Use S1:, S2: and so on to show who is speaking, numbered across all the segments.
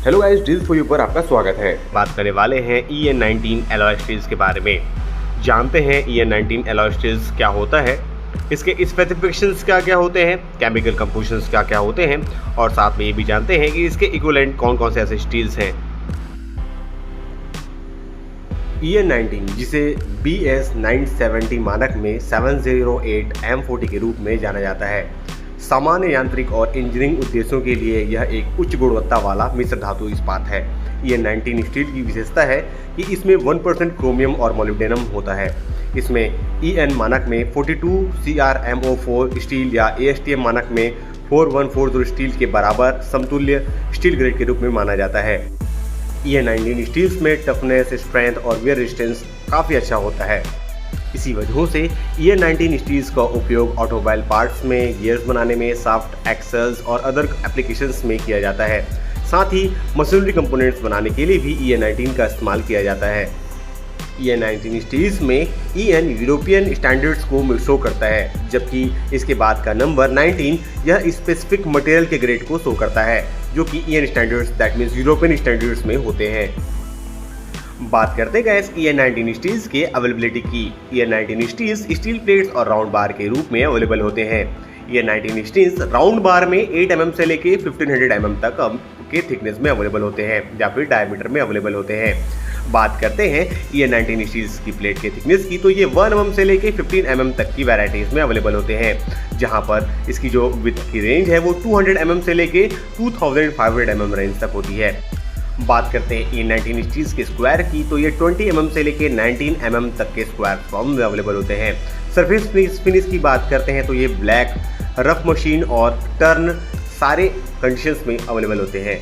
S1: Hello guys, deals for you पर आपका स्वागत है। बात करने वाले हैं EN19 एलॉय स्टील्स के बारे में। जानते हैं EN19 एलॉय स्टील्स क्या होता है, इसके स्पेसिफिकेशंस क्या होते हैं, केमिकल कंपोजिशंस क्या होते हैं, और साथ में ये भी जानते हैं कि इसके इक्विवेलेंट कौन कौन से ऐसे स्टील्स हैं। EN19 जिसे BS 970 मानक में 708 M40 के रूप में जाना जाता है, सामान्य यांत्रिक और इंजीनियरिंग उद्देश्यों के लिए यह एक उच्च गुणवत्ता वाला मिश्र धातु इस्पात है। EN19 स्टील की विशेषता है कि इसमें 1% क्रोमियम और मोलिब्डेनम होता है। इसमें EN मानक में 42 CrMO4 स्टील या ASTM मानक में 4140 स्टील के बराबर समतुल्य स्टील ग्रेड के रूप में माना जाता है। EN19 स्टील्स में टफनेस, स्ट्रेंथ और वेयर रेजिस्टेंस काफ़ी अच्छा होता है। इसी वजहों से EN19 स्टील्स का उपयोग ऑटोमोबाइल पार्ट्स में, गियर्स बनाने में, सॉफ्ट एक्सेल्स और अदर एप्लीकेशंस में किया जाता है। साथ ही मशीनरी कंपोनेंट्स बनाने के लिए भी EN19 का इस्तेमाल किया जाता है। EN19 स्टील्स में EN यूरोपियन स्टैंडर्ड्स को शो करता है, जबकि इसके बाद का नंबर 19 यह स्पेसिफिक मटेरियल के ग्रेड को शो करता है, जो कि EN standards that means European standards में होते हैं। बात करते हैं गाइस EN19 स्टील्स के अवेलेबिलिटी की। EN19 स्टील्स स्टील प्लेट्स और राउंड बार के रूप में अवेलेबल होते हैं। EN19 स्टील्स राउंड बार में 8 mm से लेके 1500 mm तक के थिकनेस में अवेलेबल होते हैं या फिर डायमीटर में अवेलेबल होते हैं। बात करते हैं EN19 स्टील्स की प्लेट के थिकनेस की, तो ये 1 mm से लेके 15 mm तक की वैरायटीज में अवेलेबल होते हैं, जहां पर इसकी जो विड्थ की रेंज है वो 200 mm से लेके 2500 mm रेंज तक होती है। बात करते हैं EN19 स्टील्स के स्क्वायर की, तो ये 20 mm से लेके 19 mm तक के स्क्वायर फॉर्म में अवेलेबल होते हैं। सरफेस फिनिश की बात करते हैं तो ये ब्लैक, रफ मशीन और टर्न सारे कंडीशंस में अवेलेबल होते हैं।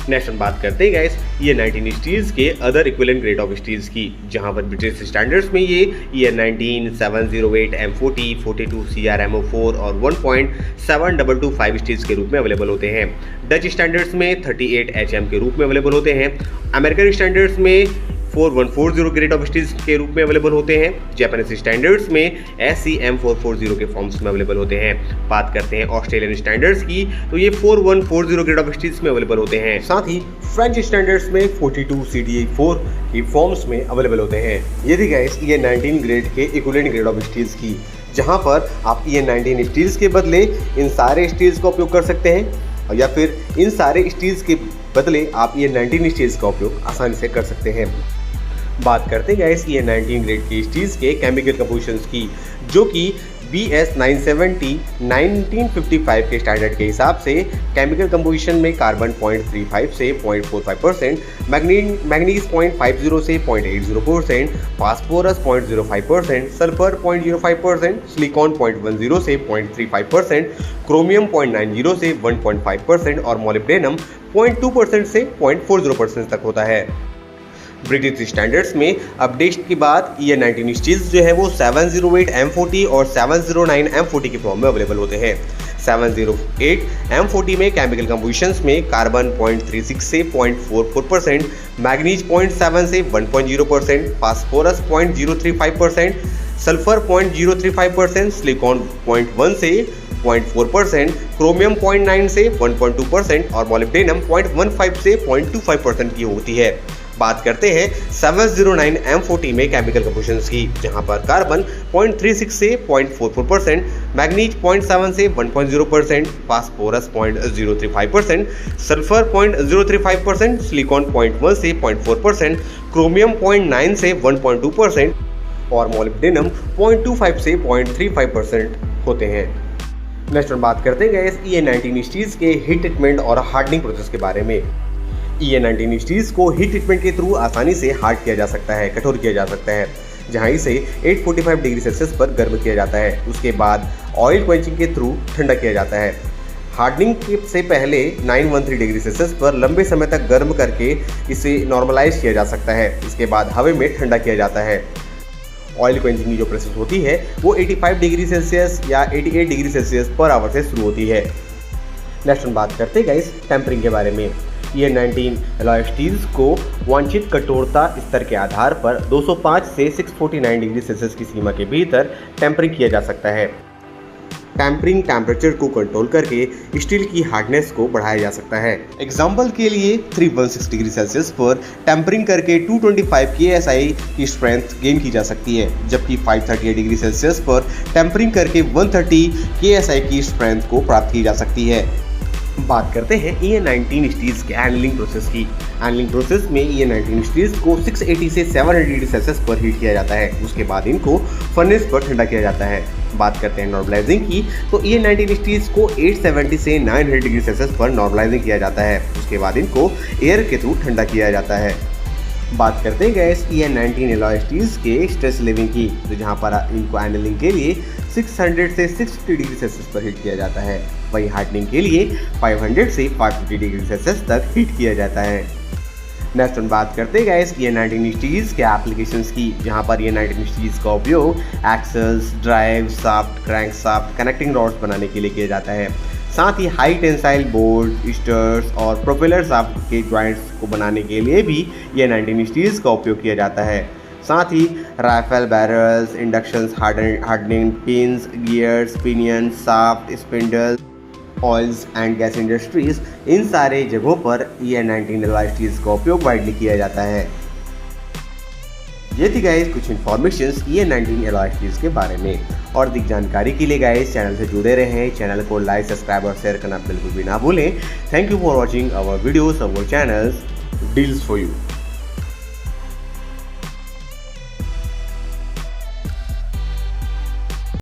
S1: नेक्स्ट हम बात करते हैं गाइस EN19 स्टील्स के other equivalent grade of steels की, जहां पर ब्रिटिश स्टैंडर्ड्स में ये EN19, 708 M40, 42 CrMO4 और 1.7225 स्टील्स के रूप में अवेलेबल होते हैं। डच स्टैंडर्ड्स में 38 HM के रूप में अवेलेबल होते हैं। अमेरिकन स्टैंडर्ड्स में 4140 ग्रेड ऑफ स्टील्स के रूप में अवेलेबल होते हैं। जापानीज स्टैंडर्ड्स में SCM 440 के फॉर्म्स में अवेलेबल होते हैं। बात करते हैं ऑस्ट्रेलियन स्टैंडर्ड्स की, तो ये 4140 ग्रेड ऑफ स्टील्स में अवेलेबल होते हैं। साथ ही फ्रेंच स्टैंडर्ड्स में 42 CDA4 की फॉर्म्स में अवेलेबल होते हैं। ये थी गाइस EN19 ग्रेड के इक्विवेलेंट ग्रेड ऑफ स्टील्स की, जहां पर आप EN19 स्टील्स के बदले इन सारे स्टील्स का उपयोग कर सकते हैं, या फिर इन सारे स्टील्स के बदले आप EN19 स्टील्स का उपयोग आसानी से कर सकते हैं। बात करते हैं गाइस EN19 ग्रेड के स्टील्स के केमिकल कंपोजिशंस की, जो कि BS 970 1955 के स्टैंडर्ड के हिसाब से केमिकल कंपोजिशन में कार्बन 0.35 से 0.45%, मैग्नीज 0.50 से 0.80%, फास्फोरस 0.05%, सल्फर 0.05%, सिलिकॉन 0.10 से 0.35%, क्रोमियम 0.90 से 1.5% और मोलिब्डेनम 0.2% से 0.40% तक होता है। ब्रिटिश स्टैंडर्ड्स में अपडेट के बाद EN19 स्टील्स जो है वो 708 M40 और 709 M40 की फॉर्म में अवेलेबल होते हैं। 708 M40 में केमिकल कंपोजिशंस में कार्बन 0.36 से 0.44%, मैग्नीज 0.7 से 1.0%, फास्फोरस 0.035%, सल्फर 0.035%, सिलिकॉन 0.1 से 0.4%, क्रोमियम 0.9 से 1.2% और मोलिब्डेनम 0.15 से 0.25% की होती है। बात करते हैं 709 M40 में केमिकल कंपोजिशंस की, जहां पर कार्बन 0.36 से 0.44%, मैग्नीज 0.7 से 1.0%, फास्फोरस 0.035%, सल्फर 0.035%, सिलिकॉन 0.1 से 0.4%, क्रोमियम 0.9 से 1.2% और मोलिब्डेनम 0.25 से 0.35% होते हैं। नेक्स्ट हम बात करते हैं EN19 स्टील्स के हीट ट्रीटमेंट और हार्डनिंग प्रोसेस के बारे में। EN19 स्टील्स को हीट ट्रीटमेंट के थ्रू आसानी से हार्ड किया जा सकता है, कठोर किया जा सकता है, जहां इसे 845 डिग्री सेल्सियस पर गर्म किया जाता है। उसके बाद ऑयल क्वेंचिंग के थ्रू ठंडा किया जाता है। हार्डनिंग से पहले 913 डिग्री सेल्सियस पर लंबे समय तक गर्म करके इसे नॉर्मलाइज किया जा सकता है। इसके बाद हवा में ठंडा किया जाता है। ऑयल क्वेंचिंग की जो प्रोसेस होती है वो 85 डिग्री सेल्सियस या 88 डिग्री सेल्सियस पर आवर से शुरू होती है। नेक्स्ट हम बात करते हैं गाइस टेम्परिंग के बारे में। EN19 एलॉय स्टील्स को वांछित कठोरता स्तर के आधार पर 205 से 649 डिग्री सेल्सियस की सीमा के भीतर टेम्परिंग किया जा सकता है। टेम्परिंग टेम्परेचर को कंट्रोल करके स्टील की हार्डनेस को बढ़ाया जा सकता है। एग्जाम्पल के लिए 316 डिग्री सेल्सियस पर टेम्परिंग करके 225 KSI की स्ट्रेंथ गेन की जा सकती है, जबकि 538 डिग्री सेल्सियस पर टेम्परिंग करके 130 KSI की स्ट्रेंथ को प्राप्त की जा सकती है। बात करते हैं EN19 स्टील्स के हैंडलिंग प्रोसेस की। हैंडलिंग प्रोसेस में EN19 स्टील्स को 680 से 700 डिग्री सेल्सियस पर हीट किया जाता है। उसके बाद इनको फर्नेस पर ठंडा किया जाता है। बात करते हैं नॉर्मलाइजिंग की, तो EN19 स्टील्स को 870 से 900 डिग्री सेल्सियस पर नॉर्मलाइजिंग किया जाता है। उसके बाद इनको एयर के थ्रू ठंडा किया जाता है। बात करते हैं गैस EN19 एलॉय स्टील्स के स्ट्रेस लेवलिंग की, तो जहां पर इनको हैंडलिंग के लिए 600 से 650 डिग्री सेल्सियस पर हीट किया जाता है। वही हार्डनिंग के लिए 500 से 550 डिग्री सेल्सियस तक हीट किया जाता है। नेक्स्ट हम बात करते हैं गैस EN19 स्टील्स के एप्लीकेशंस की, जहां पर EN19 स्टील्स का उपयोग axles, drive, shaft, crank shaft, connecting rods बनाने के लिए किया जाता है। साथ ही हाई टेंसाइल बोल्ट, स्टर्स और प्रोपेलर शाफ्ट के जॉइंट्स को बनाने के लिए भी EN19 स्टील्स का उपयोग किया जाता है। साथ ही rifle barrels, induction hardening pins, gears, pinion, shaft, spindle, oils and gas industries, इन सारे जगहों पर EN19 एलॉय स्टील्स का उपयोग वाइडली किया जाता है। ये थी गाइस कुछ इन्फॉर्मेशंस EN19 एलॉय स्टील्स के बारे में, और अधिक जानकारी के लिए गाइस चैनल से जुड़े रहें। चैनल को लाइक, सब्सक्राइब और शेयर करना बिल्कुल भी ना भूलें। Thank you for watching our videos, our channels deals for you.